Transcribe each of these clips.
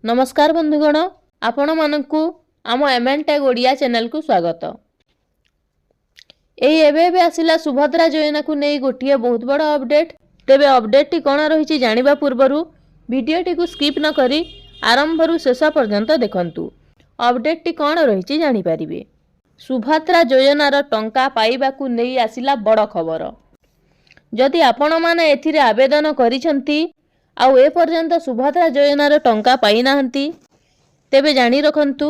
नमस्कार बंधुगण, आपण मानकु आम एमएनटेक ओडिया चैनल को स्वागत। एबे आसिला सुभद्रा योजना को नहीं गोटे बहुत बड़ अपडेट। तेबे अपडेट टी कौन रही जानिबा पूर्वरु वीडियोटी को स्किप न करी आरंभरू शेष पर्यंत देखंतु। अपडेट टी कौन रही जानि परिबे। सुभद्रा योजनार टंका पाइबाकू नहीं आसिला बड़ खबर। जदि आपण माने एथिरे आवेदन करिसंती आउ ए पर्यंत सुभद्रा योजनार टंका पाई नाहंती तेबे जानी रखंतु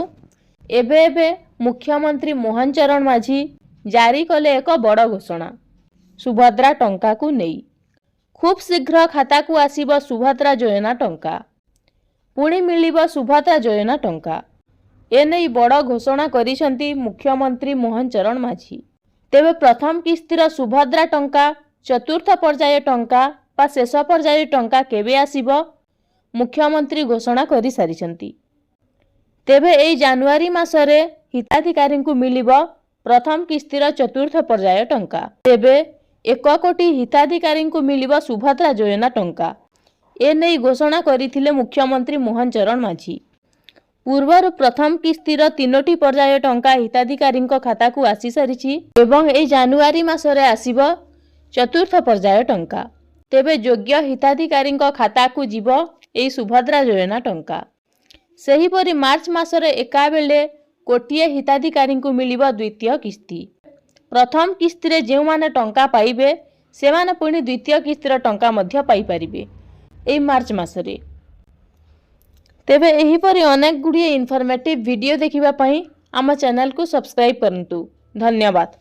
एबे मुख्यमंत्री मोहन चरण माझी जारी कले एक बड़ घोषणा। सुभद्रा टंका को नहीं खूब शीघ्र खाता को आसीबो सुभद्रा योजना टंका, पुणी मिलिबो सुभद्रा योजना टंका। ए नहीं बड़ घोषणा करिसंती मुख्यमंत्री मोहन चरण माझी। तेबे प्रथम किस्तीर सुभद्रा टंका, चतुर्थ पर्याय टंका बा शेष पर्याय टंका केबे आसीबो मुख्यमंत्री घोषणा करि सारिसंती। तेबे एई जानुआरी मासरे हिताधिकारी को मिलिबो प्रथम किस्तीर चतुर्थ पर्याय टंका। तेबे 1 कोटी हिताधिकारी को मिलिबो सुभद्रा योजना टंका। ए नहीं घोषणा करिथिले मुख्यमंत्री मोहन चरण माझी। पूर्वर प्रथम किस्तीर 3टी पर्याय टंका हिताधिकारी खाता को आसी सारिछि एवं एई जानुआरी मासरे आसीबो चतुर्थ पर्याय टंका। तेबे योग्य हिताधिकारी खाता को जीवो एई सुभद्रा योजना टंका। सेहीपरि मार्च मासरे एका बेले कोटिए हिताधिकारी को मिलिबो द्वितीय किस्ती। प्रथम किस्ती रे जेउ माने टंका पाइबे से माने पुणी द्वितीय किस्तीर टंका मध्य पाई परिबे एई मार्च मासरे। तेबे एहीपरि अनेक गुड़िए इनफॉर्मेटिव वीडियो देखिबा पई आम चैनल को सब्सक्राइब करंतु। धन्यवाद।